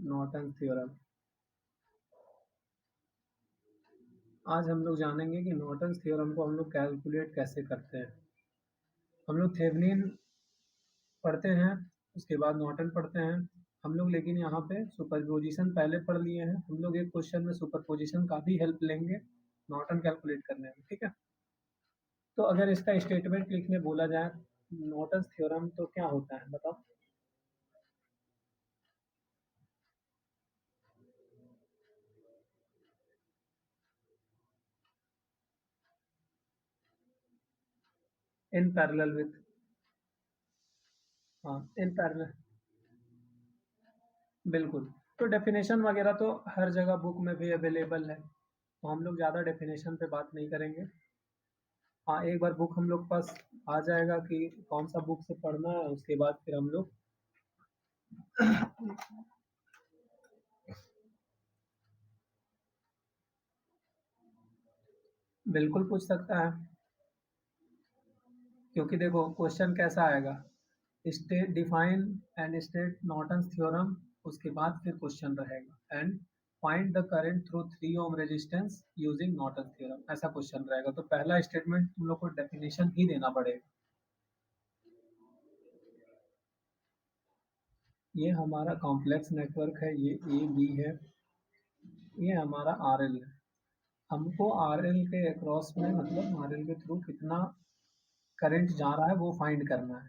Norton theorem. आज हम लोग जानेंगे कि नॉर्टन थ्योरम को हम लोग कैलकुलेट कैसे करते हैं। हम लोग थेवेनिन पढ़ते हैं, उसके बाद नॉर्टन पढ़ते हैं हम लोग, लेकिन यहाँ पे सुपरपोजिशन पहले पढ़ लिए हैं। हम लोग एक क्वेश्चन में सुपरपोजिशन का भी हेल्प लेंगे नॉर्टन कैलकुलेट करने में, ठीक है। तो अगर इसका स्टेटमेंट लिखने बोला जाए नॉर्टन थ्योरम तो क्या होता है बताओ। इन पैरेलल विथ, हाँ इन पैरेलल, बिल्कुल। तो डेफिनेशन वगैरह तो हर जगह बुक में भी अवेलेबल है, तो हम लोग ज़्यादा डेफिनेशन पे बात नहीं करेंगे। हाँ, एक बार बुक हम लोग पास आ जाएगा कि कौन सा बुक से पढ़ना है, उसके बाद फिर हम लोग बिल्कुल पूछ सकता है। क्योंकि देखो क्वेश्चन कैसा आएगा, state define and state Norton theorem, उसके बाद फिर क्वेश्चन रहेगा and find the current through 3 ohm resistance using Norton theorem, ऐसा क्वेश्चन रहेगा। तो पहला स्टेटमेंट तुम लोग को डेफिनेशन ही देना पड़ेगा। ये हमारा कॉम्प्लेक्स नेटवर्क है, ये ए बी है, ये हमारा आर एल है। हमको आर एल के अक्रॉस में, मतलब आर एल के थ्रू कितना करंट जा रहा है वो फाइंड करना है।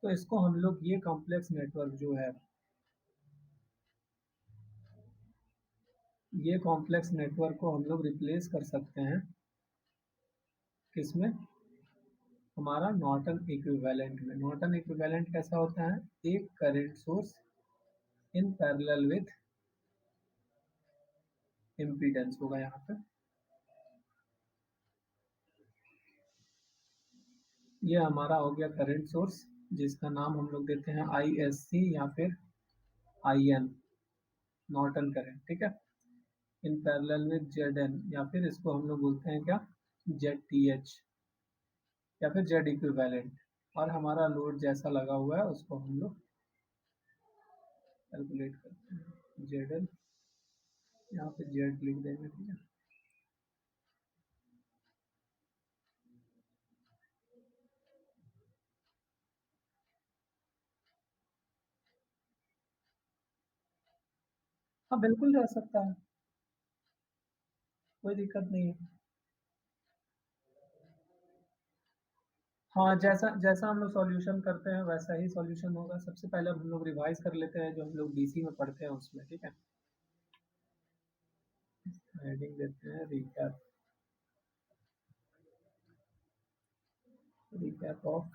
तो इसको हम लोग, ये कॉम्प्लेक्स नेटवर्क जो है, ये कॉम्प्लेक्स नेटवर्क को हम लोग रिप्लेस कर सकते हैं किसमें, हमारा नॉर्टन इक्विवेलेंट में। नॉर्टन इक्विवेलेंट कैसा होता है, एक current source in parallel with impedance होगा यहाँ पे। ये हमारा हो गया करंट सोर्स, जिसका नाम हम लोग देते हैं आई एस सी या फिर आई एन, नॉर्टन करंट, ठीक है। In parallel with Z N, या फिर इसको हम लोग बोलते हैं क्या, जेड टी एच, या फिर जेड इक्विवेलेंट। और हमारा लोड जैसा लगा हुआ है उसको हम लोग कैलकुलेट करते हैं, जेड एल, यहाँ पे जेड लिख देंगे, ठीक है। हाँ बिल्कुल जा सकता है, कोई दिक्कत नहीं है। हाँ, जैसा जैसा हम लोग सॉल्यूशन करते हैं वैसा ही सॉल्यूशन होगा। सबसे पहले हम लोग रिवाइज कर लेते हैं जो हम लोग डीसी में पढ़ते हैं उसमें, ठीक है। हेडिंग देते हैं recap, recap of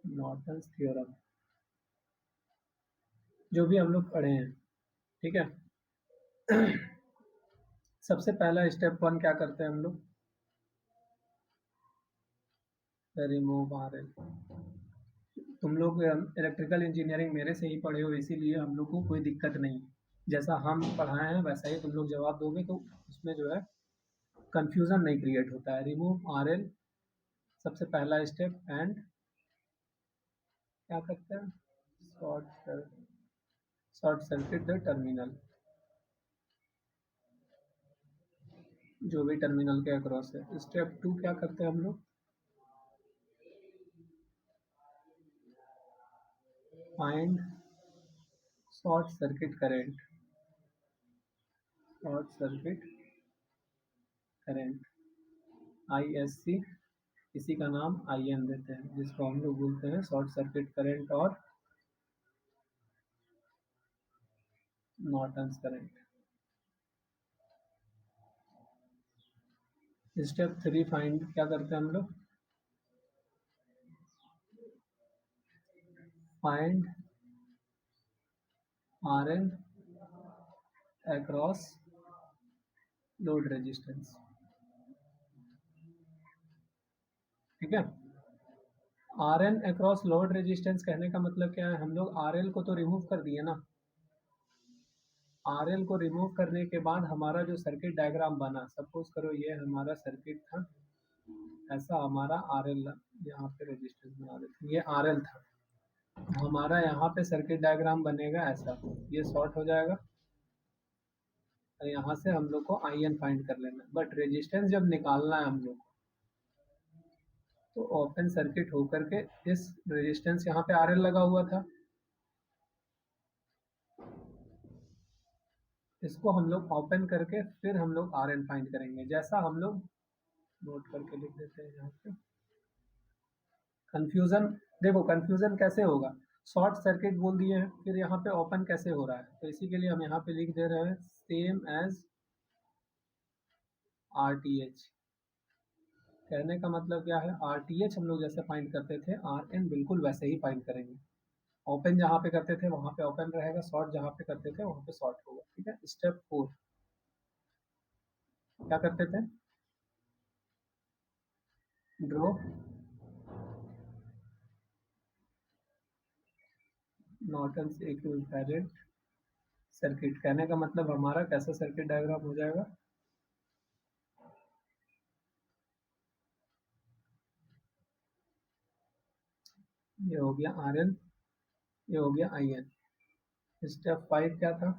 Norton theorem, जो भी हम लोग पढ़े हैं, ठीक है। सबसे पहला स्टेप वन क्या करते हैं हम लोग, रिमूव आर एल। तुम लोग इलेक्ट्रिकल इंजीनियरिंग मेरे से ही पढ़े हो, इसीलिए हम लोग को कोई दिक्कत नहीं। जैसा हम पढ़ाए हैं वैसा ही तुम लोग जवाब दोगे, तो उसमें जो है कंफ्यूजन नहीं क्रिएट होता है। रिमूव आर एल सबसे पहला स्टेप, एंड क्या करते हैं, short short circuit the terminal, जो भी टर्मिनल के अक्रॉस है। स्टेप टू क्या करते हैं हम लोग, find short circuit current, short circuit current I S C, इसी का नाम आई एन देते हैं, जिसको हम लोग बोलते हैं शॉर्ट सर्किट करंट और Norton current. Step three find क्या करते हैं हम लोग, find R N across load resistance, ठीक है। R N across load resistance कहने का मतलब क्या है, हम लोग आर एल को तो रिमूव कर दिए ना। आर एल को रिमूव करने के बाद हमारा जो सर्किट डायग्राम बना, सपोज करो ये हमारा सर्किट था, ऐसा हमारा आर एल, यहाँ पे रेजिस्टेंस बना देते हैं, ये आर एल था। हमारा यहाँ पे सर्किट डायग्राम बनेगा ऐसा, ये शॉर्ट हो जाएगा और यहाँ से हम लोग को आई एन फाइंड कर लेना है। बट रेजिस्टेंस जब निकालना है हम लोग को, तो ओपन सर्किट होकर के इस रेजिस्टेंस, यहाँ पे आर एल लगा हुआ था, इसको हम लोग ओपन करके फिर हम लोग आर एन फाइंड करेंगे। जैसा हम लोग नोट करके लिख देते हैं यहाँ पे। कंफ्यूजन, देखो कंफ्यूजन कैसे होगा, शॉर्ट सर्किट बोल दिए हैं, फिर यहाँ पे ओपन कैसे हो रहा है, तो इसी के लिए हम यहाँ पे लिख दे रहे हैं same as R T H. कहने का मतलब क्या है, आर टी एच हम लोग जैसे फाइंड करते थे, आर एन बिल्कुल वैसे ही फाइंड करेंगे। ओपन जहाँ पे करते थे वहाँ पे ओपन रहेगा, शॉर्ट जहाँ पे करते थे वहाँ पे शॉर्ट होगा। ठीक है, स्टेप 4 क्या करते थे, ड्रॉ नॉर्टन्स इक्विवेलेंट सर्किट। कहने का मतलब हमारा कैसा सर्किट डायग्राम हो जाएगा, ये हो गया आर एन, ये हो गया आई एन। स्टेप 5 क्या था,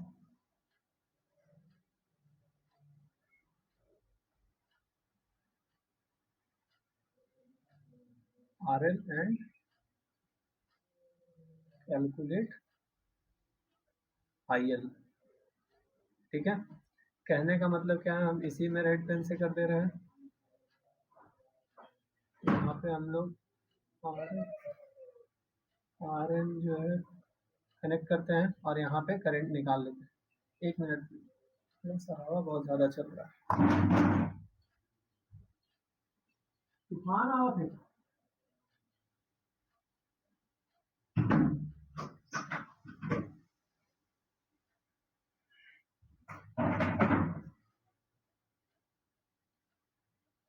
R L and calculate I L. ठीक है, कहने का मतलब क्या है, हम इसी में रेड पेन से कर दे रहे हैं। यहाँ पे हम लोग आर एन जो है कनेक्ट करते हैं और यहाँ पे करंट निकाल लेते हैं। 1 मिनट, थोड़ा सा हवा बहुत ज़्यादा चल रहा है, तूफान आवा थे।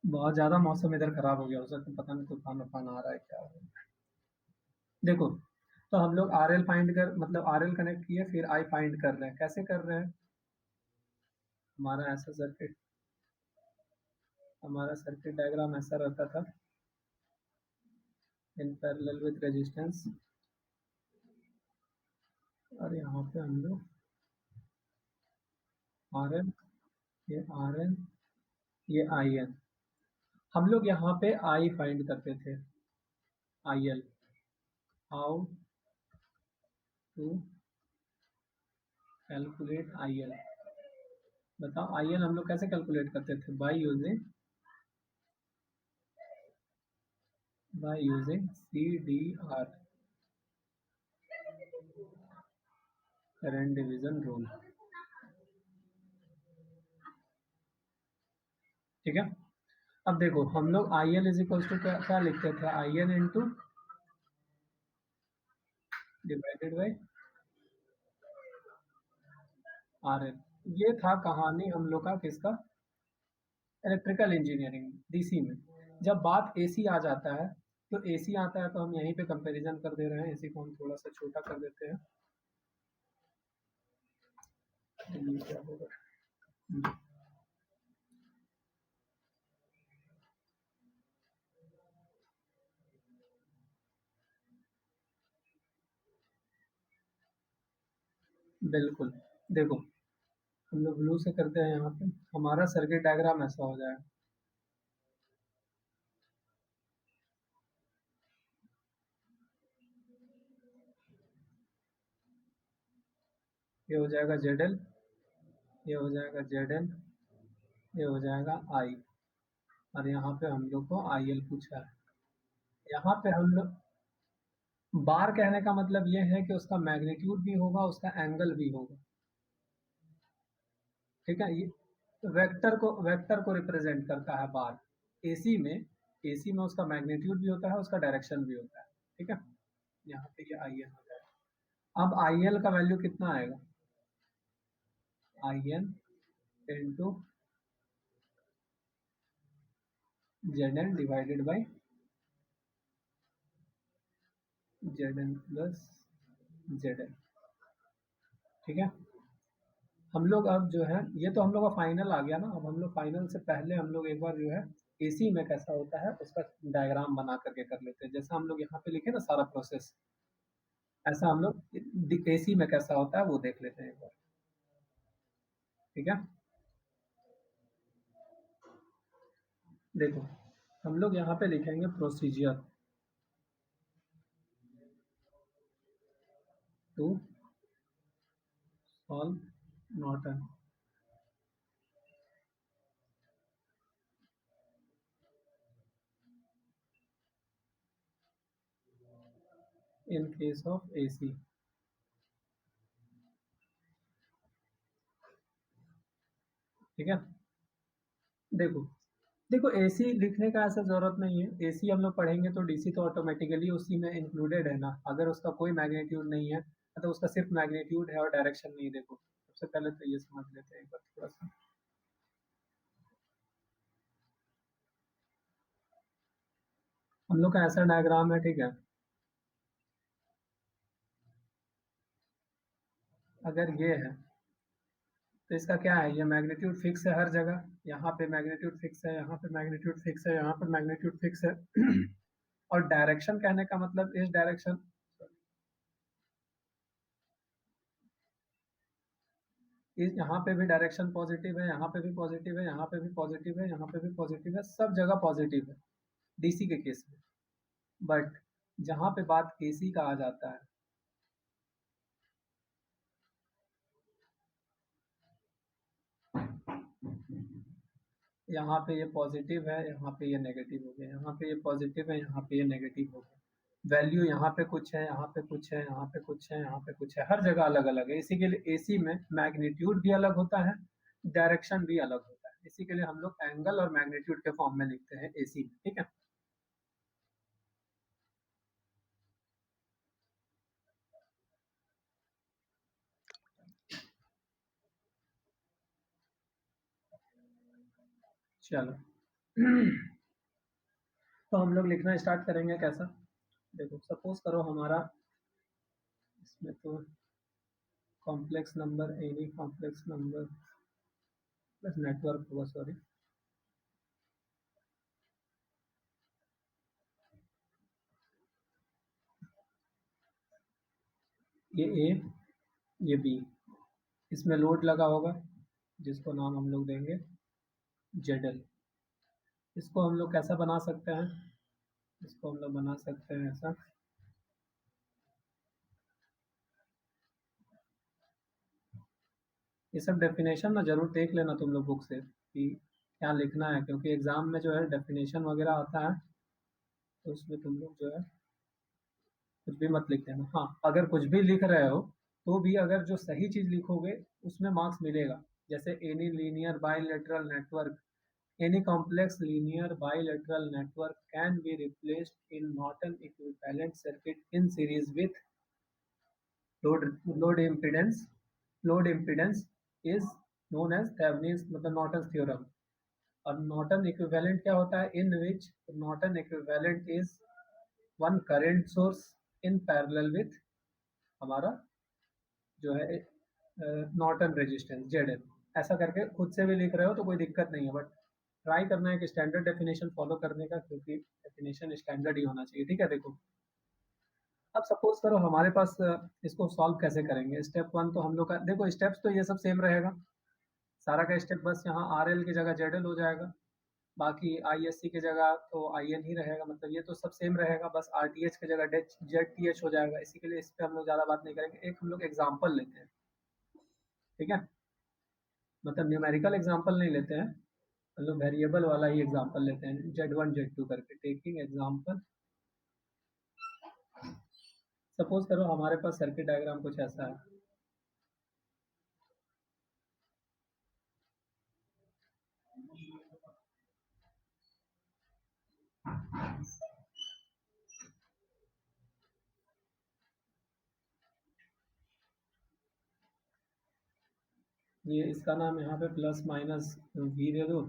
बहुत ज़्यादा मौसम इधर खराब हो गया, हो सकता है, पता नहीं तूफान उफान आ रहा है क्या हो रहा है। देखो, तो हम लोग आर एल फाइंड कर, मतलब आर एल कनेक्ट किए, फिर आई फाइंड कर रहे हैं। कैसे कर रहे हैं, हमारा ऐसा सर्किट, हमारा सर्किट डायग्राम ऐसा रहता था, इन पैरेलल विद रेजिस्टेंस, और यहाँ पे हम लोग आर एल, ये आर एन, ये आई एन। हम लोग यहाँ पे आई फाइंड करते थे, I L, how to calculate I L. बताओ आई एल हम लोग कैसे कैलकुलेट करते थे, by using C D R, current division rule. ठीक है, अब देखो हम लोग I L is equal to क्या लिखते थे, I N into divided by R L. ये था कहानी हम लोग का किसका, इलेक्ट्रिकल इंजीनियरिंग डीसी में। जब बात एसी आ जाता है, तो एसी आता है तो हम यहीं पे कंपैरिजन कर दे रहे हैं, एसी को हम थोड़ा सा छोटा कर देते हैं, ये क्या होगा, बिल्कुल। देखो हम लोग ब्लू से करते हैं, यहाँ पे हमारा सर्किट डायग्राम ऐसा हो जाएगा, ये हो जाएगा जेड एल, ये हो जाएगा जेड एल, ये हो जाएगा आई, और यहाँ पे हम लोग को आई एल पूछा है। यहाँ पे हम लोग, बार कहने का मतलब ये है कि उसका मैग्नीट्यूड भी होगा, उसका एंगल भी होगा। ठीक है, ये वेक्टर को रिप्रेजेंट करता है बार। एसी में, एसी में उसका मैग्नीट्यूड भी होता है, उसका डायरेक्शन भी होता है। ठीक है, यहाँ पे ये आई एन हो जाएगा। अब आई एल का वैल्यू कितना आएगा, I N into Z N divided by Z N plus Z N. ठीक है, हम लोग अब जो है, ये तो हम लोग का फाइनल आ गया ना, अब हम लोग फाइनल से पहले हम लोग एक बार जो है एसी में कैसा होता है उसका डायग्राम बना करके कर लेते हैं, जैसा हम लोग यहाँ पे लिखे ना सारा प्रोसेस। ऐसा हम लोग एसी में कैसा होता है वो देख लेते हैं एक बार। ठीक है, देखो हम लोग यहाँ पे लिखेंगे procedure to solve Norton in case of AC. ठीक है, देखो देखो एसी लिखने का ऐसा जरूरत नहीं है। एसी हम लोग पढ़ेंगे तो डीसी तो ऑटोमेटिकली उसी में इंक्लूडेड है ना। अगर उसका कोई मैग्नीट्यूड नहीं है तो उसका सिर्फ मैग्नीट्यूड है और डायरेक्शन नहीं। देखो सबसे पहले तो ये समझ लेते हैं एक बार थोड़ा सा। हम लोग का ऐसा डायग्राम है, ठीक है। अगर ये है तो इसका क्या है, ये मैग्नीट्यूड फिक्स है हर जगह। यहाँ पे मैग्नीट्यूड फिक्स है, यहाँ पे मैग्नीट्यूड फिक्स है, यहाँ पे मैग्नीट्यूड फिक्स है। और डायरेक्शन कहने का मतलब इस डायरेक्शन, इस यहाँ पे भी डायरेक्शन पॉजिटिव है, यहाँ पे भी पॉजिटिव है, यहाँ पे भी पॉजिटिव है, यहाँ पे भी पॉजिटिव है, सब जगह पॉजिटिव है डीसी के केस में। बट जहाँ पे बात एसी का आ जाता है, यहाँ पे ये पॉजिटिव है, यहाँ पे ये नेगेटिव हो गया, यहाँ पे ये पॉजिटिव है, यहाँ पे ये नेगेटिव हो गया। वैल्यू यहाँ पे कुछ है, यहाँ पे कुछ है, यहाँ पे कुछ है, यहाँ पे कुछ है, हर जगह अलग अलग है। इसी के लिए एसी में मैग्नीट्यूड भी अलग होता है, डायरेक्शन भी अलग होता है। इसी के लिए हम लोग एंगल और मैग्नीट्यूड के फॉर्म में लिखते हैं एसी में। ठीक है, चलो। तो हम लोग लिखना स्टार्ट करेंगे कैसा। देखो सपोज करो हमारा इसमें तो complex number, any complex number plus network होगा, सॉरी। ये ए, ये बी, इसमें लोड लगा होगा जिसको नाम हम लोग देंगे जेडल। इसको हम लोग कैसा बना सकते हैं, इसको हम लोग बना सकते हैं ऐसा। ये सब डेफिनेशन ना जरूर देख लेना तुम लोग बुक से कि क्या लिखना है, क्योंकि एग्जाम में जो है डेफिनेशन वगैरह आता है तो उसमें तुम लोग जो है कुछ भी मत लिख देना। हाँ, अगर कुछ भी लिख रहे हो तो भी अगर जो सही चीज लिखोगे उसमें मार्क्स मिलेगा। जैसे any linear bilateral network, any complex linear bilateral network can be replaced in Norton equivalent circuit in series with load load impedance. Load impedance is known as Thevenin's मतलब Norton's theorem। और Norton equivalent क्या होता है, in which Norton equivalent is one current source in parallel with हमारा जो है Norton resistance Z L. ऐसा करके खुद से भी लिख रहे हो तो कोई दिक्कत नहीं है, बट ट्राई करना है कि स्टैंडर्ड डेफिनेशन फॉलो करने का, क्योंकि डेफिनेशन स्टैंडर्ड ही होना चाहिए। ठीक है, देखो अब सपोज करो हमारे पास इसको सॉल्व कैसे करेंगे। स्टेप वन तो हम लोग का, देखो स्टेप्स तो ये सब सेम रहेगा सारा का स्टेप, बस यहाँ आर एल की जगह जेड एल हो जाएगा। बाकी आई एस सी की जगह तो आई एन ही रहेगा, मतलब ये तो सब सेम रहेगा। बस आर टी एच की जगह जेड टी एच हो जाएगा। इसी के लिए इस पर हम लोग ज़्यादा बात नहीं करेंगे। एक हम लोग एग्जाम्पल लेते हैं, ठीक है। मतलब न्यूमेरिकल एग्जांपल नहीं लेते हैं, हम लोग वेरिएबल वाला ही एग्जांपल लेते हैं, Z1 Z2 करके। टेकिंग एग्जांपल, सपोज करो हमारे पास सर्किट डायग्राम कुछ ऐसा है। ये इसका नाम यहाँ पे प्लस माइनस V दे दो।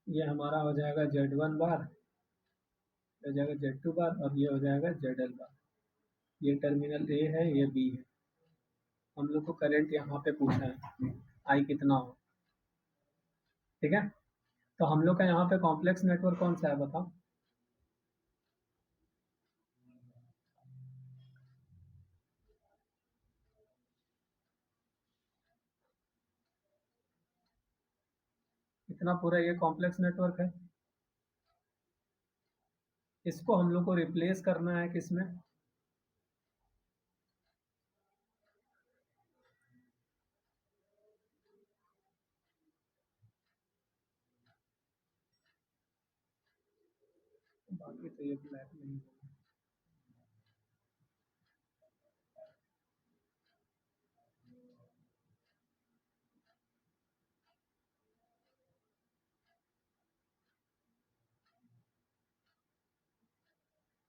ये हमारा हो जाएगा Z1 बार, हो जाएगा Z2 बार, और ये हो जाएगा ZL बार। ये टर्मिनल A है, ये B है। हम लोग को करंट यहाँ पे पूछना है I कितना हो। ठीक है, तो हम लोग का यहाँ पे कॉम्प्लेक्स नेटवर्क कौन सा है बताओ। इतना पूरा ये कॉम्प्लेक्स नेटवर्क है, इसको हम लोग को रिप्लेस करना है किसमें, बाकी तो ये ब्लैक नहीं होगा।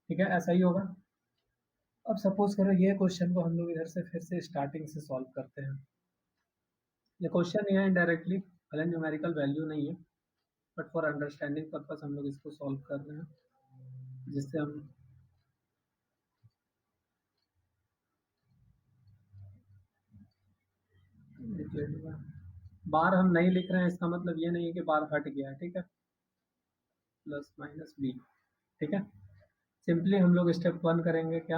ठीक है, ऐसा ही होगा। अब सपोज करो ये क्वेश्चन को हम लोग इधर से फिर से स्टार्टिंग से सॉल्व करते हैं। ये क्वेश्चन ही है इनडायरेक्टली, भले न्यूमेरिकल वैल्यू नहीं है, बट फॉर अंडरस्टैंडिंग पर्पस हम लोग इसको सॉल्व कर रहे हैं, जिससे हम बार हम नहीं लिख रहे हैं, इसका मतलब ये नहीं है कि बार हट गया है, ठीक है, प्लस माइनस बी। ठीक है, सिंपली हम लोग स्टेप 1 करेंगे क्या,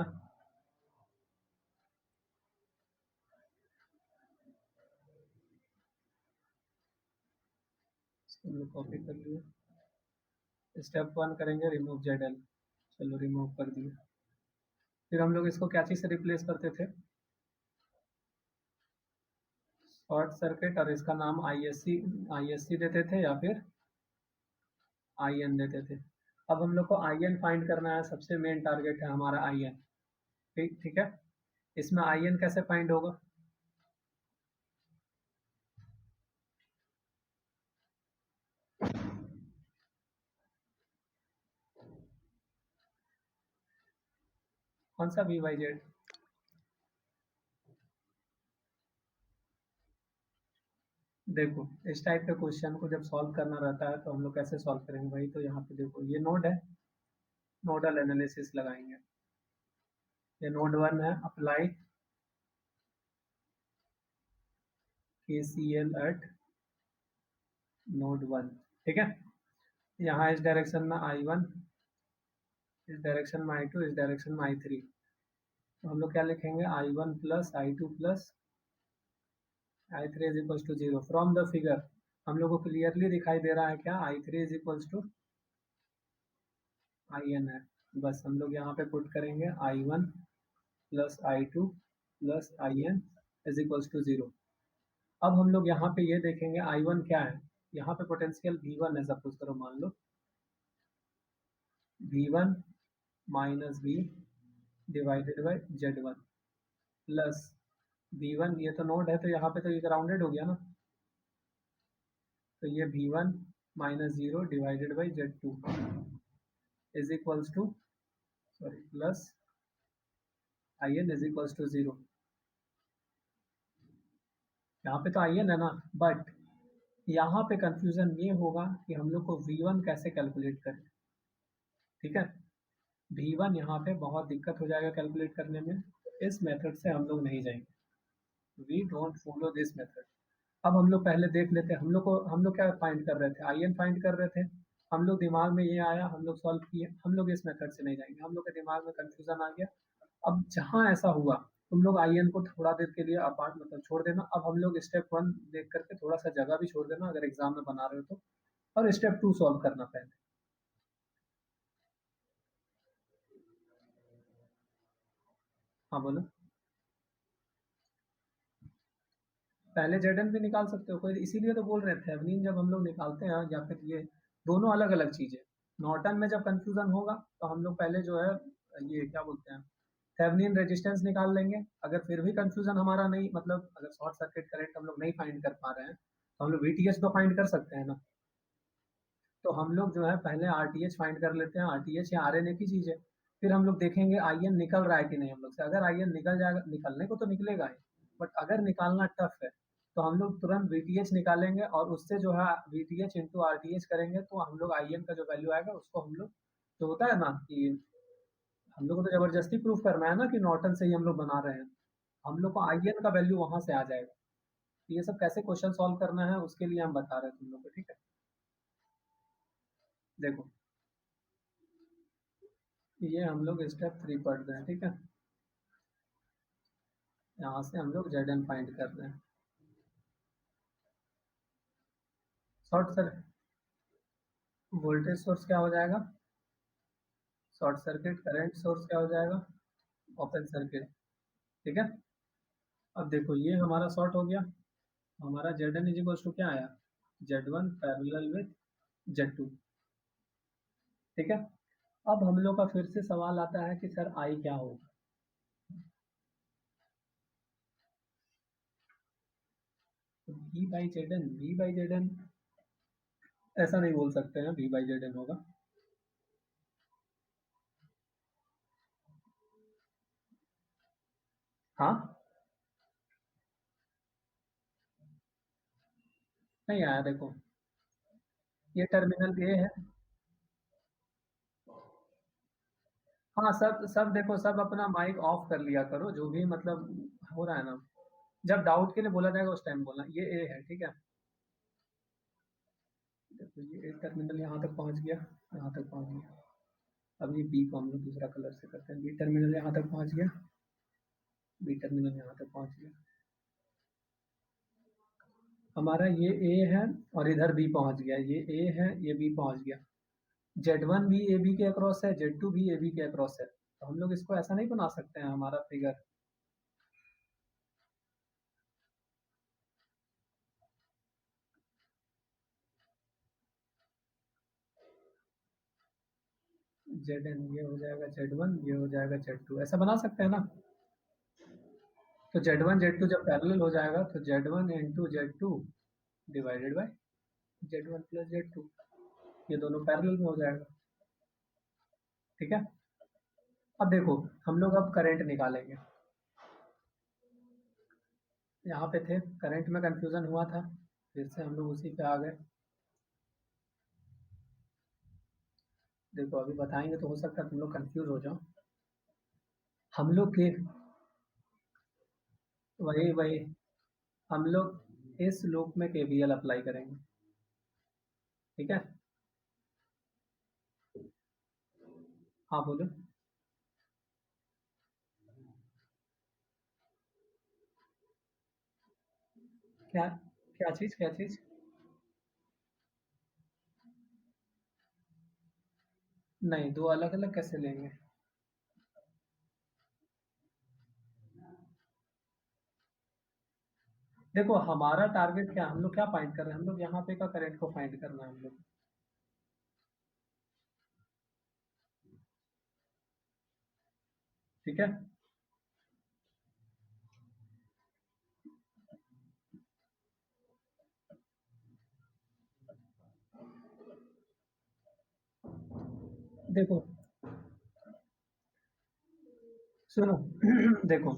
इसको हम लोग कॉपी कर लिए। स्टेप 1 करेंगे रिमूव जेड एल, चलो रिमूव कर दिए। फिर हम लोग इसको क्या चीज़ से रिप्लेस करते थे, शॉर्ट सर्किट, और इसका नाम आई एस सी देते थे या फिर आई एन देते थे। अब हम लोग को आई एन फाइंड करना है, सबसे मेन टारगेट है हमारा आई एन। ठीक ठीक है, इसमें आई एन कैसे फाइंड होगा, कौन सा वी बाई जेड। देखो इस टाइप के क्वेश्चन को जब सॉल्व करना रहता है तो हम लोग कैसे सॉल्व करेंगे भाई, तो यहाँ पे देखो ये नोड है, नोडल एनालिसिस लगाएंगे। ये नोड 1 है, अप्लाई KCL एट नोड 1। ठीक है, यहाँ इस डायरेक्शन में I1, इस डायरेक्शन में I2, इस डायरेक्शन में I3। तो हम लोग क्या लिखेंगे, I1 plus I2 plus I3 is equals to 0। From the figure हम लोग को क्लियरली दिखाई दे रहा है क्या, I3 is equals to IN है। बस हम लोग यहाँ पे पुट करेंगे I1 plus I2 plus IN is equals to 0। अब हम लोग यहाँ पे ये देखेंगे I1 क्या है, यहाँ पे पोटेंशियल V1 है, सपोज करो मान लो V1 minus V divided by Z1 plus V1, ये तो नोड है तो यहाँ पे तो ये ग्राउंडेड हो गया ना, तो ये V1 minus 0 divided by Z2 is equals to, sorry, plus IN is equals to 0। यहाँ पे तो IN है ना, बट यहाँ पे कंफ्यूजन ये होगा कि हम लोग को V1 कैसे कैलकुलेट करें। ठीक है, V1 यहाँ पे बहुत दिक्कत हो जाएगा कैलकुलेट करने में, तो इस मेथड से हम लोग नहीं जाएंगे, we don't follow this method. अब हम लोग पहले देख लेते हैं, हम लोग क्या फाइंड कर रहे थे, IN फाइंड कर रहे थे, हम लोग दिमाग में ये आया, हम लोग सॉल्व किए, हम लोग इस मेथड से नहीं जाएंगे, हम लोग के दिमाग में कंफ्यूजन आ गया। अब जहाँ ऐसा हुआ तुम लोग IN को थोड़ा देर के लिए अपार्ट मतलब छोड़ देना। अब हम लोग स्टेप 1 देख करके थोड़ा सा जगह भी छोड़ देना अगर एग्जाम में बना रहे हो तो, और स्टेप 2 सॉल्व करना पहले। हाँ बोलो, पहले जेडन भी निकाल सकते हो कोई, इसीलिए तो बोल रहे थे थेवेनिन जब हम लोग निकालते हैं या फिर ये दोनों अलग अलग चीजें। नॉर्टन में जब कंफ्यूजन होगा तो हम लोग पहले जो है ये क्या बोलते हैं, थेवेनिन रेजिस्टेंस निकाल लेंगे। अगर फिर भी कंफ्यूजन हमारा नहीं, मतलब अगर शॉर्ट सर्किट करंट हम लोग नहीं फाइंड कर पा रहे हैं तो हम लोग VTH तो फाइंड कर सकते हैं ना। तो हम लोग जो है पहले RTH फाइंड कर लेते हैं, RTH या RN एक ही चीज है। फिर हम लोग देखेंगे IN निकल रहा है कि नहीं हम लोग से, अगर IN निकल जाएगा, निकलने को तो निकलेगा ही, बट अगर निकालना टफ है तो हम लोग तुरंत VTH निकालेंगे और उससे जो है VTH इंटू RTH करेंगे तो हम लोग IN का जो वैल्यू आएगा उसको हम लोग, जो होता है ना कि हम लोग को तो जबरदस्ती प्रूफ करना है ना कि नॉर्टन से ही हम लोग बना रहे हैं, हम लोग को IN का वैल्यू वहां से आ जाएगा। तो ये सब कैसे क्वेश्चन सॉल्व करना है उसके लिए हम बता रहे हैं तुम लोग को। ठीक है, देखो ये हम लोग स्टेप 3 पढ़ रहे हैं। ठीक है, यहाँ से हम लोग जेड एन फाइंड कर रहे हैं। शॉर्ट सर वोल्टेज सोर्स क्या हो जाएगा, शॉर्ट सर्किट, करंट सोर्स क्या हो जाएगा, ओपन सर्किट। ठीक है, अब देखो ये हमारा शॉर्ट हो गया, हमारा Z N is equal to क्या आया, Z one parallel with Z two. ठीक है, अब हम लोग का फिर से सवाल आता है कि सर आई क्या होगा। V by Z N, V by Z N ऐसा नहीं बोल सकते हैं, वी बाई जेड एन होगा। हाँ, नहीं आया, देखो ये टर्मिनल ए है। हाँ, सब सब देखो, सब अपना माइक ऑफ कर लिया करो, जो भी मतलब हो रहा है ना, जब डाउट के लिए बोला जाएगा उस टाइम बोलना, ये ए है। ठीक है, देखो ये ए टर्मिनल यहाँ तक पहुँच गया, यहाँ तक पहुँच गया। अब ये बी को हम लोग दूसरा कलर से करते हैं, बी टर्मिनल यहाँ तक पहुँच गया, बी टर्मिनल यहाँ तक पहुँच गया, हमारा ये ए है और इधर बी पहुँच गया, ये ए है, ये बी पहुँच गया। जेड वन भी ए बी के अक्रॉस है, जेड टू भी ए बी के अक्रॉस है, तो हम लोग इसको ऐसा नहीं बना सकते हैं हमारा फिगर। जेड एन ये हो जाएगा जेड वन, ये हो जाएगा जेड टू, ऐसा बना सकते हैं ना। तो जेड वन जेड टू जब पैरेलल हो जाएगा तो Z one into Z two divided by Z one plus Z two, ये दोनों पैरेलल में हो जाएगा। ठीक है, अब देखो हम लोग अब करंट निकालेंगे, यहाँ पे थे, करंट में कंफ्यूजन हुआ था, फिर से हम लोग उसी पे आ गए। देखो अभी बताएंगे तो हो सकता है तुम लोग कंफ्यूज हो जाओ। हम लोग के वही वही हम लोग इस लूप में केवीएल अप्लाई करेंगे। ठीक है, हाँ बोलो। क्या, क्या चीज़, क्या चीज़। नहीं, दो अलग अलग कैसे लेंगे। देखो हमारा टारगेट क्या, हम लोग क्या फाइंड कर रहे हैं, हम लोग यहाँ पे का करंट को फाइंड करना है हम लोग। ठीक है, देखो सुनो देखो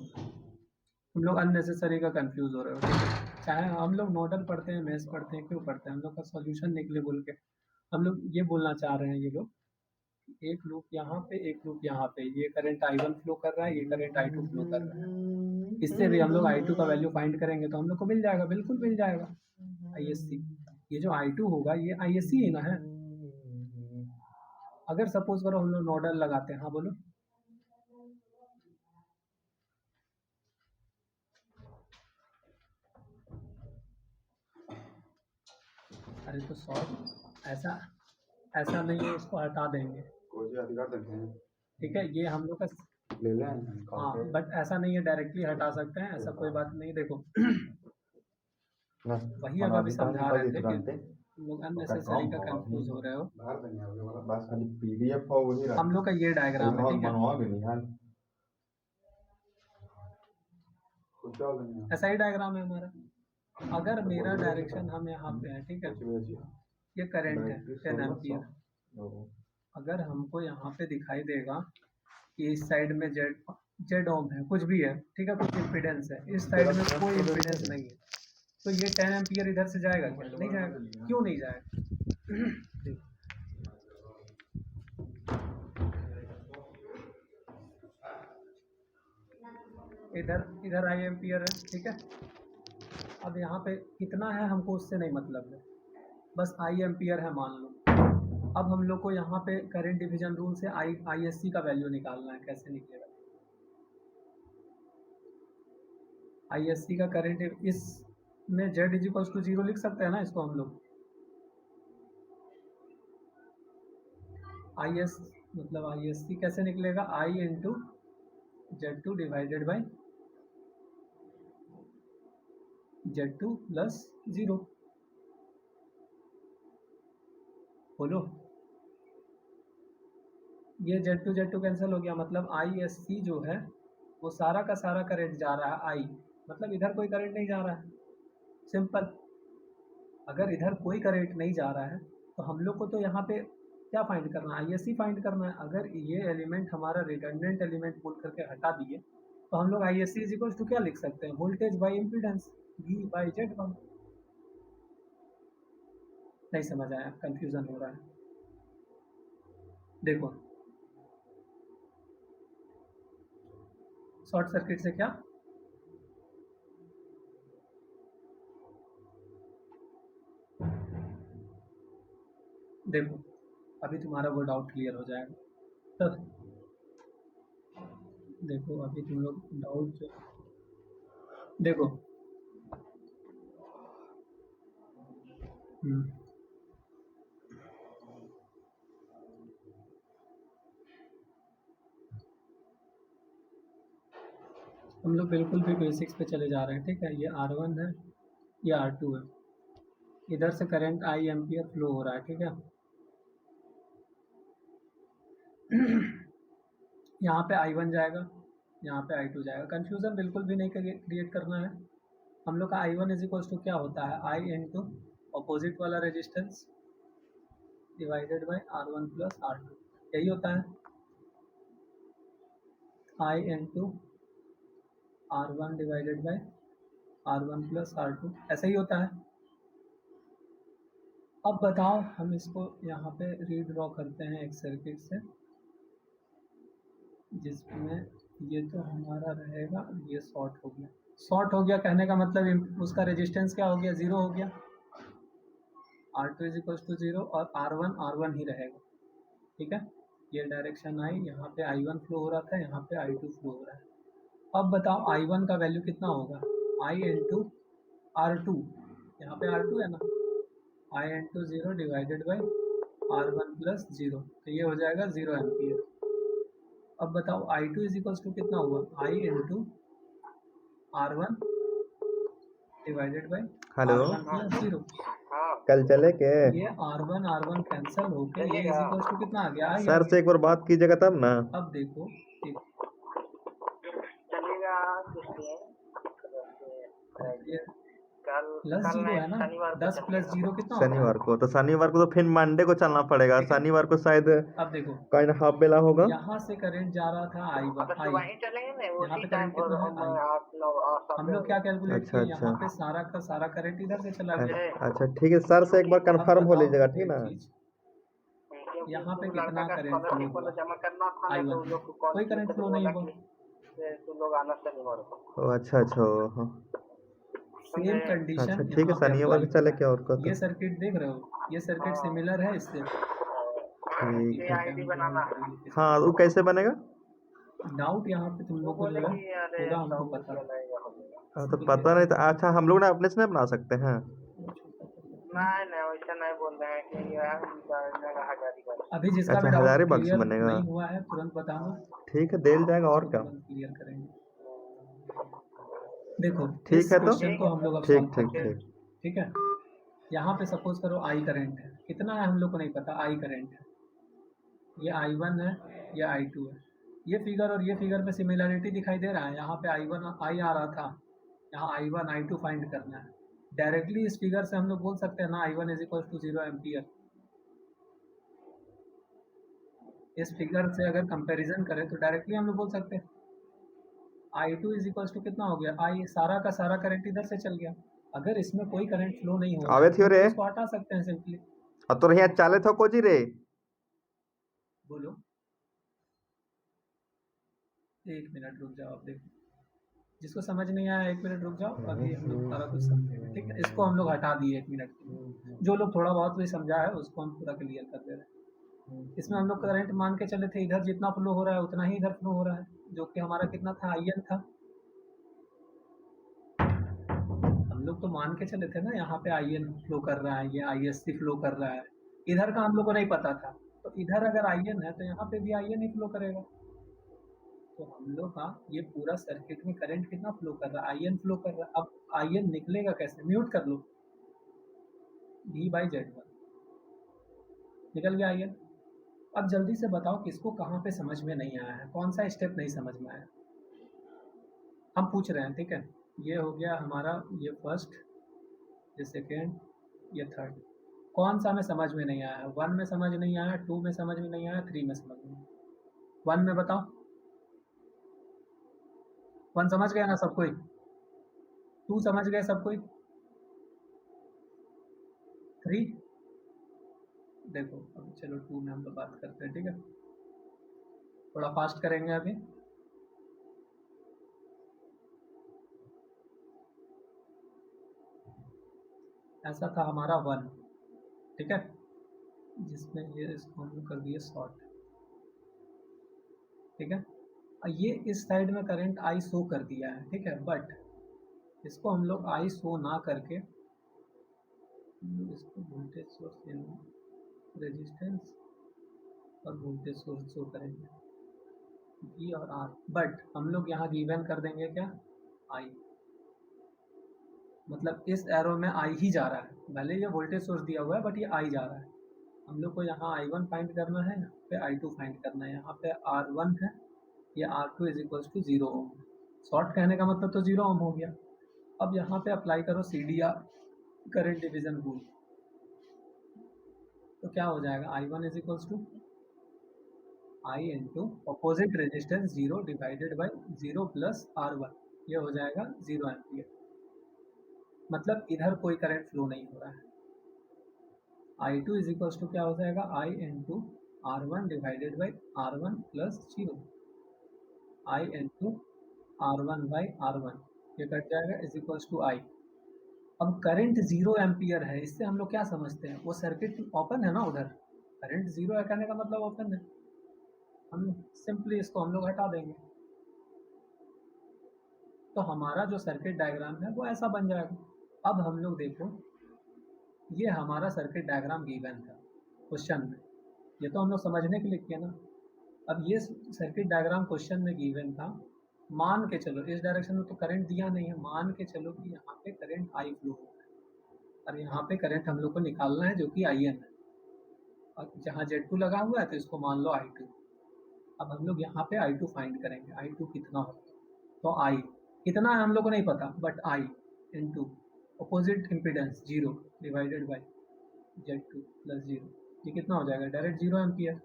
हम लोग अननेसेसरी का कंफ्यूज हो रहे हो। ठीक है, चाहे हम लोग नोडल पढ़ते हैं, मैथ्स पढ़ते हैं, क्यों पढ़ते हैं, हम लोग का सॉल्यूशन निकले बोल के हम लोग ये बोलना चाह रहे हैं। ये लोग एक लूप यहाँ पे, एक लूप यहाँ पे, ये करंट आई वन फ्लो कर रहा है, ये करंट आई टू फ्लो कर रहा है, इससे भी हम लोग आई टू का वैल्यू फाइंड करेंगे तो हम लोग को मिल जाएगा, बिल्कुल मिल जाएगा। आई एस सी, ये जो आई टू होगा ये आई एस सी ही ना है। अगर सपोज करो हम लोग नोडल लगाते हैं, हाँ बोलो। अरे तो सॉल्व, ऐसा ऐसा नहीं है, इसको हटा देंगे। कोई अधिकार देते हैं। ठीक है, ये हम लोग का ले लें। हाँ, बट ऐसा नहीं है डायरेक्टली हटा सकते हैं, ऐसा कोई बात नहीं। देखो वही अब अभी समझा रहे थे कि तुम लोग अननेसेसरी का कंफ्यूज हो रहे हो। बस खाली पीडीएफ हो वही हम लोग का ये डायग्राम है। ठीक है, ऐसा ही डायग्राम है हमारा। अगर मेरा डायरेक्शन हम यहाँ पे है, ठीक है, ये करंट है 10 एम्पियर, अगर हमको यहाँ पे दिखाई देगा कि इस साइड में जेड जेड ओम है, कुछ भी है, ठीक है, कुछ इम्पीडेंस है, इस साइड में कोई इम्पीडेंस नहीं है, तो ये 10 एम्पियर इधर से जाएगा क्या, नहीं जाएगा। क्यों नहीं जाएगा, इधर इधर आई एम्पियर है। ठीक है, अब यहाँ पे कितना है हमको उससे नहीं मतलब है, बस आई एम्पियर है मान लो। अब हम लोग को यहाँ पे करंट डिवीजन रूल से आई एस सी का वैल्यू निकालना है, कैसे निकलेगा। आई एस सी का करंट इस में Z is equal to zero लिख सकते हैं ना इसको हम लोग। आई एस मतलब आई एस सी कैसे निकलेगा, I into Z2 divided by Z2 plus 0। बोलो, ये Z2 कैंसिल हो गया, मतलब आई एस सी जो है वो सारा का सारा करंट जा रहा है आई, मतलब इधर कोई करंट नहीं जा रहा है, सिंपल। अगर इधर कोई करंट नहीं जा रहा है तो हम लोग को तो यहाँ पे क्या फाइंड करना है, आई एस सी फाइंड करना है। अगर ये एलिमेंट हमारा रिडंडेंट एलिमेंट बोल करके हटा दिए तो हम लोग I S C is equal to क्या लिख सकते हैं, voltage by impedance V by Z1। नहीं समझ आया, कंफ्यूजन हो रहा है। देखो शॉर्ट सर्किट से क्या, देखो अभी तुम्हारा वो डाउट क्लियर हो जाएगा। तो देखो अभी तुम लोग डाउट जो, देखो हम लोग बिल्कुल भी बेसिक्स पे चले जा रहे हैं, ठीक है। ये R1 है, ये R2 है, इधर से करंट I एम्पियर फ्लो हो रहा है, ठीक है। यहाँ पे I1 जाएगा, यहाँ पे I2 जाएगा। कंफ्यूजन बिल्कुल भी नहीं क्रिएट करना है। हम लोग का I1 इज इक्वल टू क्या होता है, I इंटू अपोजिट वाला resistance divided by R1 plus R2, यही होता है। I into R1 divided by R1 plus R2, ऐसा ही होता है। अब बताओ, हम इसको यहाँ पे रीड्रॉ करते हैं एक सर्किट से, जिसमें ये तो हमारा रहेगा, ये शॉर्ट हो गया। शॉर्ट हो गया कहने का मतलब उसका रेजिस्टेंस क्या हो गया, 0 हो गया। R2 इज इक्वल टू 0 और R1 ही रहेगा, ठीक है। ये डायरेक्शन आई, यहाँ पे I1 फ्लो हो रहा था, यहाँ पे I2 फ्लो हो रहा है। अब बताओ I1 का वैल्यू कितना होगा, I इंटू R2, यहाँ पे R2 है ना, I into 0 divided by R1 plus 0, तो ये हो जाएगा 0 एम्पियर। अब बताओ I2 इज इक्वल टू कितना हुआ, I into R1 divided bye hello, R1 plus 0। कल चले के ये R1 कैंसिल होके ये इज इक्वल टू कितना आ गया, आ गया। सर से एक बार बात कीजिएगा तब ना। अब देखो चलेगा ये कल प्लस 0 है ना, 10 प्लस 0 कितना होता है, शनिवार को तो शनिवार को तो फिर मंडे को चलना पड़ेगा। ठीक है। शनिवार को शायद अब देखो काइंड हाफ बेला होगा। यहाँ से करंट जा रहा था I1, तो वहीं चलेंगे ना, यहाँ उसी पे टाइम करंट कितना है I। हम लोग क्या कैलकुलेट अच्छा किए, यहाँ अच्छा पे सारा का सारा करंट इधर से चला गया। अच्छा ठीक है, सर से एक बार अब कंफर्म हो बताओ लीजिएगा, ठीक एक ना। चीज, यहाँ पे कितना करंट फ्लो हुआ, जमा करना था I1 तो लोग कोई करंट फ्लो नहीं हुआ। तो लोग आना शनिवार को। ओ अच्छा अच्छा, हाँ। सेम कंडीशन अच्छा ठीक है, यहाँ पे शनिवार अप्लाई को चले होता क्या है। और को ये सर्किट देख रहे हो, ये सर्किट सिमिलर है इससे, ठीक है। आईडी बनाना है। हाँ, वो कैसे बनेगा। डाउट यहाँ पे तुम लोग को जो है होगा, हमको पता है। हाँ, तो पता नहीं था। अच्छा, हम लोग ना अपने से नहीं बना सकते हैं। नहीं वैसा नहीं बोल रहे हैं कि अभी जिसका अच्छा, भी डाउट हजारीबाग से क्लियर बनेगा। नहीं हुआ है तुरंत बताना, ठीक है, दिल जाएगा और उसको क्या। तुरंत क्लियर करेंगे। देखो ठीक इस है तो क्वेश्चन को हम लोग अब ठीक सॉल्व ठीक करते हैं, ठीक। ठीक है। यहाँ पे सपोज करो आई करंट है, कितना है हम लोग को नहीं पता, आई करंट है, ये I1 है, ये I2 है। ये फिगर और ये फिगर में सिमिलरिटी दिखाई दे रहा है, यहाँ पे I1 आई आ रहा था, यहाँ I1 I2 फाइंड करना है। डायरेक्टली इस फिगर से हम लोग बोल सकते हैं ना I1 is equal to 0 ampere. इस फिगर से अगर कंपैरिजन करें तो डायरेक्टली हम लोग बोल सकते हैं I2 इज इक्वल टू कितना हो गया, आई सारा का सारा करंट इधर से चल गया। अगर इसमें कोई करंट फ्लो नहीं हो रहा आवे है थियो तो रे। इसको हटा सकते हैं सिंपली। अब तो यहाँ चाले थो को जी रे। बोलो, एक मिनट रुक जाओ, आप देखो, जिसको समझ नहीं आया 1 मिनट रुक जाओ, अभी हम लोग सारा कुछ समझेंगे, ठीक है। इसको हम लोग हटा दिए 1 मिनट के लिए, जो लोग थोड़ा बहुत भी समझा है उसको हम पूरा क्लियर कर दे रहे हैं। इसमें हम लोग करंट मान के चले थे, इधर जितना फ्लो हो रहा है उतना ही इधर फ्लो हो रहा है, जो कि हमारा कितना था, IN था। हम लोग तो मान के चले थे ना यहाँ पे IN फ्लो कर रहा है, ये ISC फ्लो कर रहा है, इधर का हम लोग को नहीं पता था। तो तो इधर अगर आईएन है तो यहाँ पे भी आईएन ही फ्लो करेगा। तो हम लोग का ये पूरा सर्किट में करंट कितना फ्लो कर रहा है, आईएन फ्लो कर रहा है। अब आईएन निकलेगा कैसे, म्यूट कर लो, V/Z1 निकल गया आईएन। अब जल्दी से बताओ किसको कहाँ पे समझ में नहीं आया है, कौन सा स्टेप नहीं समझ में आया, हम पूछ रहे हैं, ठीक है। ये हो गया हमारा, ये फर्स्ट, ये सेकेंड, ये थर्ड। कौन सा में समझ में नहीं आया, 1 में समझ नहीं आया, 2 में समझ में नहीं आया, 3 में समझ में नहीं आया। 1 में बताओ, 1 समझ गया ना सब कोई, 2 समझ गए सब कोई, 3 देखो। अब चलो 2 में हम लोग बात करते हैं, ठीक है, थोड़ा फास्ट करेंगे अभी। ऐसा था हमारा 1, ठीक है, जिसमें ये इसको हम लोग कर दिए शॉर्ट, ठीक है। ये इस साइड में करंट आई शो कर दिया है, ठीक है, बट इसको हम लोग आई शो ना करके इसको वोल्टेज सोर्स रेजिस्टेंस और वोल्टेज सोर्स शो करेंगे, V और R, बट हम लोग यहाँ गिवन कर देंगे क्या, I, मतलब इस एरो में I ही जा रहा है, भले ये वोल्टेज सोर्स दिया हुआ है बट ये I जा रहा है। हम लोग को यहाँ I1 फाइंड करना है, यहाँ पे I2 फाइंड करना है, यहाँ पे R1 है, ये R2 is equals to 0 ohm. Short कहने का मतलब तो 0 ओम हो गया। अब यहाँ पे अप्लाई करो CDR करंट डिवीजन रूल, तो क्या हो जाएगा, I1 is equals to I into opposite resistance 0 divided by 0 plus R1, ये हो जाएगा 0 एम्पियर। मतलब इधर कोई करंट फ्लो नहीं हो रहा है। I2 इज इक्वल्स टू क्या हो जाएगा, I into R1 divided by R1 plus 0, I into R1 by R1, ये कट जाएगा, इज इक्वल्स टू I। अब करंट 0 एम्पियर है, इससे हम लोग क्या समझते हैं, वो सर्किट ओपन है ना, उधर करंट 0 है कहने का मतलब ओपन है, हम सिंपली इसको हम लोग हटा देंगे, तो हमारा जो सर्किट डायग्राम है वो ऐसा बन जाएगा। अब हम लोग देखो, ये हमारा सर्किट डायग्राम गिवन था क्वेश्चन में, ये तो हम लोग समझने के लिए किया ना। अब ये सर्किट डायग्राम क्वेश्चन में गिवन था, मान के चलो इस डायरेक्शन में तो करंट दिया नहीं है, मान के चलो कि यहाँ पे करंट आई फ्लो हो रहा है और यहाँ पे करंट हम लोग को निकालना है जो कि IN है, और जहाँ Z2 लगा हुआ है तो इसको मान लो I2। अब हम लोग यहाँ पे I2 फाइंड करेंगे, I2 कितना होगा, तो I कितना है हम लोग को नहीं पता, but I into opposite impedance 0 divided by Z2 plus 0, ये कितना हो जाएगा, डायरेक्ट 0 एम्पियर।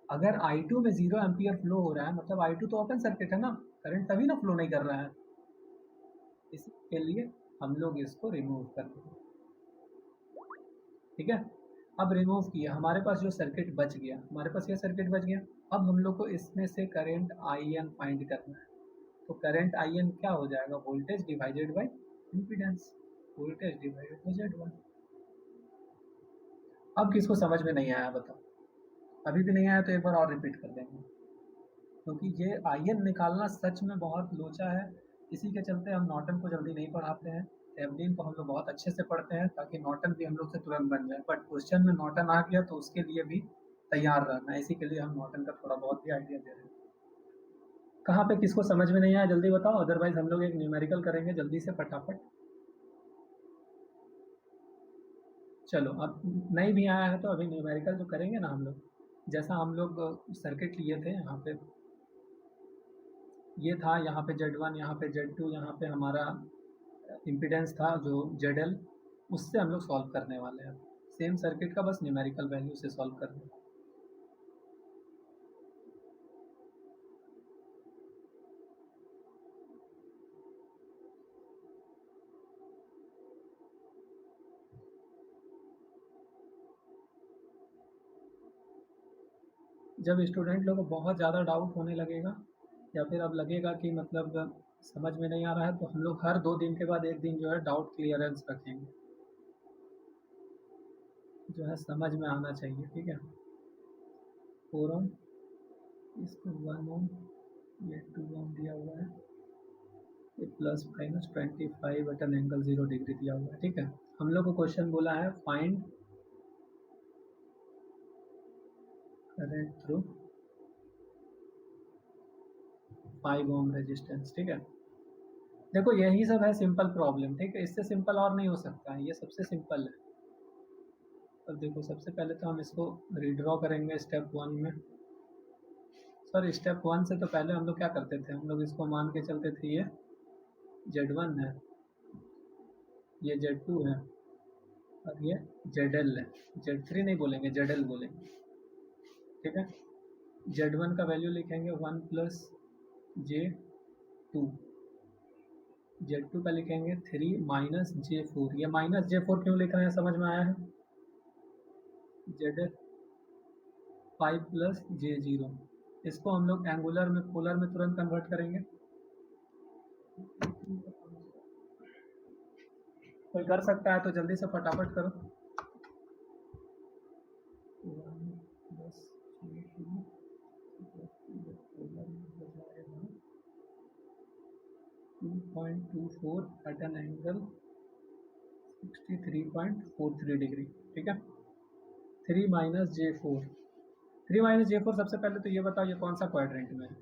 अगर I2 में 0 एम्पियर फ्लो हो रहा है मतलब I2 तो ओपन सर्किट है ना, करंट तभी ना फ्लो नहीं कर रहा है, इसके लिए हम लोग इसको रिमूव कर देंगे, ठीक है। अब रिमूव किया, हमारे पास जो सर्किट बच गया, हमारे पास ये सर्किट बच गया। अब हम लोग को इसमें से करंट IN फाइंड करना है, तो करंट IN क्या हो जाएगा, voltage divided by impedance, voltage divided by Z1। अब किसको समझ में नहीं आया बताओ, अभी भी नहीं आया तो एक बार और रिपीट कर देंगे, क्योंकि ये IN निकालना सच में बहुत लोचा है, इसी के चलते हम नॉर्टन को जल्दी नहीं पढ़ाते हैं, थेवेनिन को हम लोग बहुत अच्छे से पढ़ते हैं ताकि नॉर्टन भी हम लोग से तुरंत बन जाए, बट क्वेश्चन में नॉर्टन आ गया तो उसके लिए भी तैयार रहना है, इसी के लिए हम नॉर्टन का थोड़ा बहुत भी आइडिया दे रहे हैं। कहाँ पे किसको समझ में नहीं आया जल्दी बताओ, अदरवाइज हम लोग एक न्यूमेरिकल करेंगे जल्दी से फटाफट। चलो अब नहीं भी आया है तो अभी न्यूमेरिकल जो करेंगे ना हम लोग, जैसा हम लोग सर्किट लिए थे, यहाँ पे ये था, यहाँ पे Z1, यहाँ पे Z2, यहाँ पे हमारा इम्पीडेंस था जो ZL, उससे हम लोग सॉल्व करने वाले हैं, सेम सर्किट का बस न्यूमेरिकल वैल्यू से सॉल्व करने हैं। जब स्टूडेंट लोगों को बहुत ज़्यादा डाउट होने लगेगा या फिर अब लगेगा कि मतलब समझ में नहीं आ रहा है, तो हम लोग हर 2 दिन के बाद एक दिन जो है डाउट क्लियरेंस रखेंगे, जो है समझ में आना चाहिए, ठीक है। 4 ओम, इसको 1 ओम, ये 2 ओम दिया हुआ है, ये plus minus 25 at an angle 0 degree दिया हुआ है, ठीक है। हम लोग को क्वेश्चन बोला है find current through 5 ohm resistance. ठीक है, देखो यही सब है सिंपल प्रॉब्लम। ठीक है, इससे सिंपल और नहीं हो सकता है, ये सबसे सिंपल है। अब देखो सबसे पहले तो हम इसको रीड्रॉ करेंगे स्टेप 1 में। सर स्टेप 1 से तो पहले हम लोग क्या करते थे, हम लोग इसको मान के चलते थे ये Z1 है, ये Z2 है और ये ZL है। Z3 नहीं बोलेंगे, ZL बोलेंगे। ठीक है, Z1 का वैल्यू लिखेंगे 1 + J2, Z2 का लिखेंगे 3 - J4। ये -J4 क्यों लिख रहे हैं समझ में आया है? ZL 5 + J0, इसको हम लोग एंगुलर में पोलर में तुरंत कन्वर्ट करेंगे। कोई कर सकता है तो जल्दी से फटाफट करो। 2.24 एट एन एंगल 63.43 डिग्री। ठीक है, 3 - J4। 3 - J4 सबसे पहले तो ये बताओ ये कौन सा क्वाड्रेंट में है?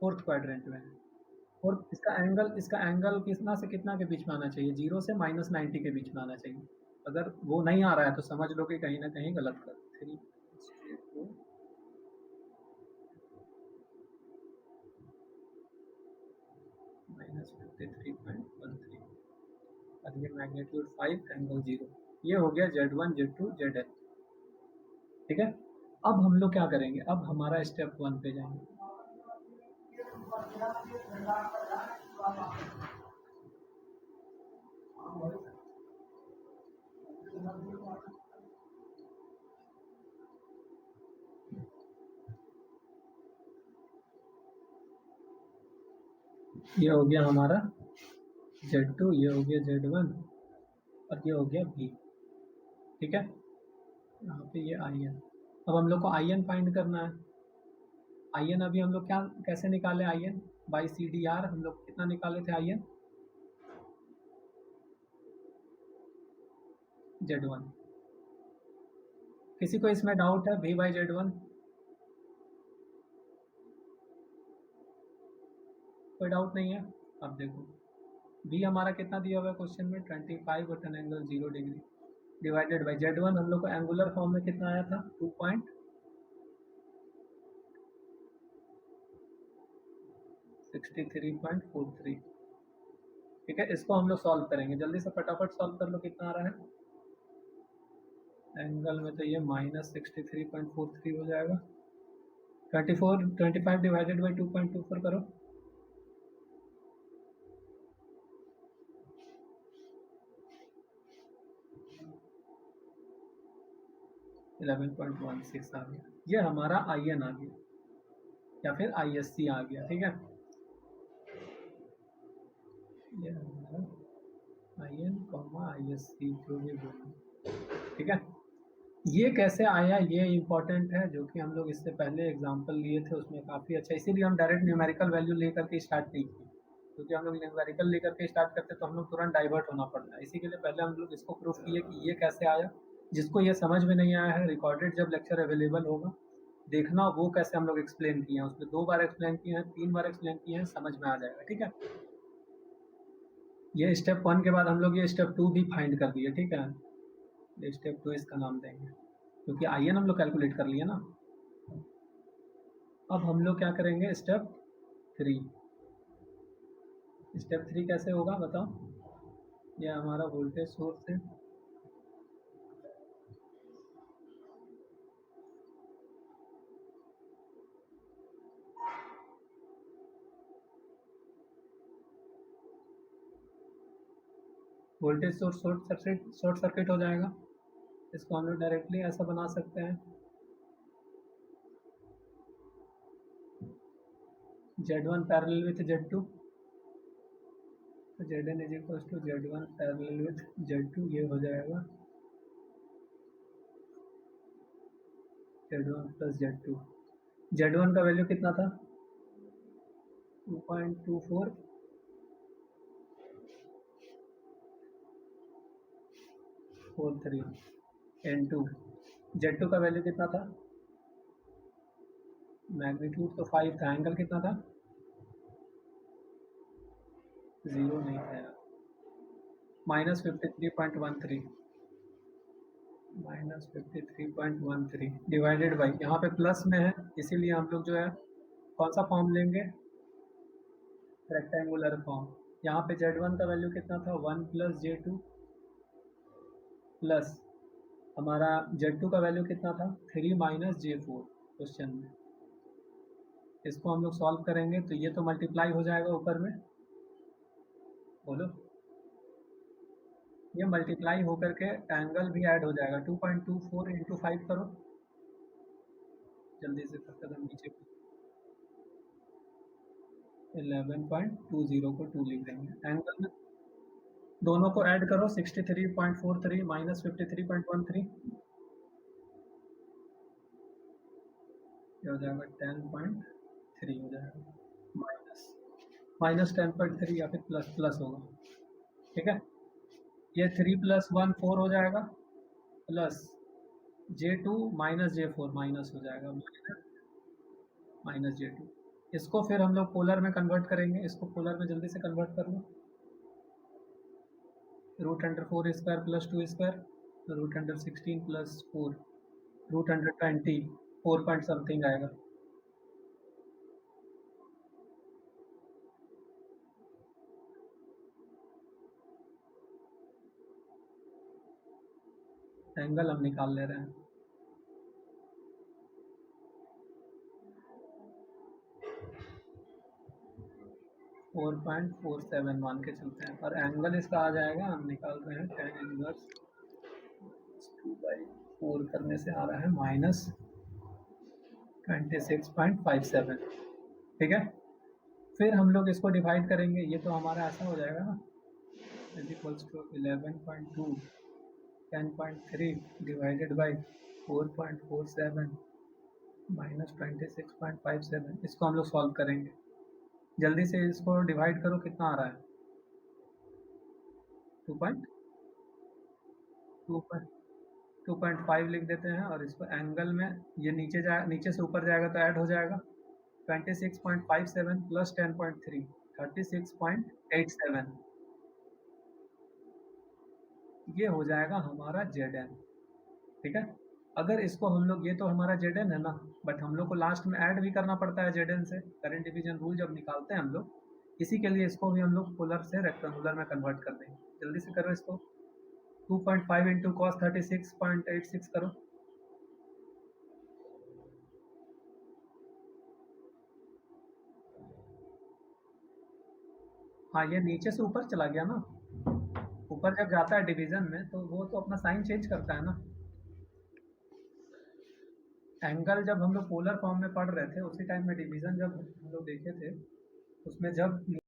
4th क्वाड्रेंट में है। और इसका एंगल कितना से कितना के बीच में आना चाहिए? 0 से -90 के बीच में आना चाहिए। अगर वो नहीं आ रहा है तो समझ लो कि कहीं ना कहीं गलत कर। 3 -53.13 और ये मैग्नीट्यूड 5 एंगल 0। ये हो गया Z1 Z2 ZL। ठीक है, अब हम लोग क्या करेंगे, अब हमारा स्टेप 1 पे जाएंगे। ये हो गया हमारा Z2, ये हो गया Z1 और ये हो गया B। ठीक है, यहाँ पे ये IN। अब हम लोग को IN फाइंड करना है। IN अभी हम लोग क्या कैसे निकाले? IN बाई CDR हम लोग कितना निकाले थे? IN Z1। किसी को इसमें डाउट है? V/Z1 कोई डाउट नहीं है? अब देखो V हमारा कितना दिया हुआ है क्वेश्चन में? 25 at an angle 0 degree divided by Z1 हम लोग को एंगुलर फॉर्म में कितना आया था? 2.63.43। ठीक है, इसको हम लोग सॉल्व करेंगे। जल्दी से फटाफट सॉल्व कर लो, कितना आ रहा है? एंगल में तो ये -63.43 हो जाएगा। 25 डिवाइडेड बाई 2.24 करो। 11.16 आ गया। ये हमारा IN आ गया या फिर ISC आ गया। ठीक है, ये हमारा IN, ISC जो भी बोलो। ठीक है, ये कैसे आया ये इम्पोर्टेंट है, जो कि हम लोग इससे पहले एग्जांपल लिए थे उसमें काफ़ी अच्छा। इसीलिए हम डायरेक्ट न्यूमेरिकल वैल्यू लेकर के स्टार्ट नहीं किए, क्योंकि हम लोग न्यूमेरिकल लेकर के स्टार्ट करते तो हम लोग तुरंत डाइवर्ट होना पड़ता है। इसी के लिए पहले हम लोग इसको प्रूफ किए कि ये कैसे आया। जिसको ये समझ में नहीं आया है, रिकॉर्डेड जब लेक्चर अवेलेबल होगा देखना, वो कैसे हम लोग एक्सप्लेन किए हैं। उसमें 2 बार एक्सप्लेन किए हैं, 3 बार एक्सप्लेन किए हैं, समझ में आ जाएगा। ठीक है, ये स्टेप 1 के बाद हम लोग ये स्टेप 2 भी फाइंड कर दिए। ठीक है, ये स्टेप 2 इसका नाम देंगे, क्योंकि IN हम लोग कैलकुलेट कर लिए ना। अब हम लोग क्या करेंगे? स्टेप 3। स्टेप 3 कैसे होगा बताओ? ये हमारा वोल्टेज सोर्स है, वोल्टेज सोर्स शॉर्ट सर्किट हो जाएगा। इसको हम लोग डायरेक्टली ऐसा बना सकते हैं, Z1 पैरेलल विथ Z2, तो Zn is equal to Z1 parallel with Z2। ये हो जाएगा Z1 + Z2। Z1 का वैल्यू कितना था? 2.2443 N2 Z2 का वैल्यू कितना था? मैग्नीट्यूड तो 5 था, एंगल कितना था? 0 नहीं था यार, -53.13 -53.13 डिवाइडेड बाई, यहाँ पे प्लस में है इसीलिए हम लोग जो है कौन सा फॉर्म लेंगे? Rectangular form. यहाँ पे Z1 का वैल्यू कितना था? 1 + J2 प्लस हमारा Z2 का वैल्यू कितना था? 3 - J4 क्वेश्चन में। इसको हम लोग सॉल्व करेंगे तो ये तो मल्टीप्लाई हो जाएगा ऊपर में, बोलो, ये मल्टीप्लाई होकर के एंगल भी ऐड हो जाएगा। 2.24 × 5 करो, जल्दी से कदम नीचे, 11.20 को 2 लिख देंगे। एंगल में दोनों को ऐड करो, 63.43 - 53.13 ये हो जाएगा 10.3 हो जाएगा, -10.3 या फिर प्लस होगा, ठीक है। ये 3 + 1 4 हो जाएगा, प्लस J2 - J4 माइनस हो जाएगा, -J2। इसको फिर हम लोग पोलर में कन्वर्ट करेंगे, इसको पोलर में जल्दी से कन्वर्ट कर लो। √4² + 2² √16 + 4 √20 4 पॉइंट समथिंग आएगा। एंगल हम निकाल ले रहे हैं, फोर 4.47 मान के चलते हैं, और एंगल इसका आ जाएगा, हम निकाल रहे हैं tan इनवर्स 2/4 करने से आ रहा है -26.57, ठीक है। फिर हम लोग इसको डिवाइड करेंगे, ये तो हमारा ऐसा हो जाएगा ना, = 11.2 10.3 डिवाइडेड बाई 4.47 -26.57। इसको हम लोग सॉल्व करेंगे, जल्दी से इसको डिवाइड करो, कितना आ रहा है? 2.5 लिख देते हैं, और इसको एंगल में ये नीचे से ऊपर जाएगा तो ऐड हो जाएगा, 26.57 + 10.3 36.87, ये हो जाएगा हमारा Zn, ठीक है। अगर इसको हम लोग, ये तो हमारा Zn है ना, बट हम लोग को लास्ट में ऐड भी करना पड़ता है Zn से, करंट डिवीजन रूल जब निकालते हैं हम लोग, इसी के लिए इसको भी हम लोग पोलर से रेक्टेंगुलर में कन्वर्ट कर देंगे। जल्दी से करो इसको, 2.5 × cos 36.86 करो, हाँ ये नीचे से ऊपर चला गया ना, ऊपर जब जाता है डिवीजन में तो वो तो अपना साइन चेंज करता है ना। एंगल जब हम लोग पोलर फॉर्म में पढ़ रहे थे उसी टाइम में डिवीजन जब हम लोग देखे थे, उसमें जब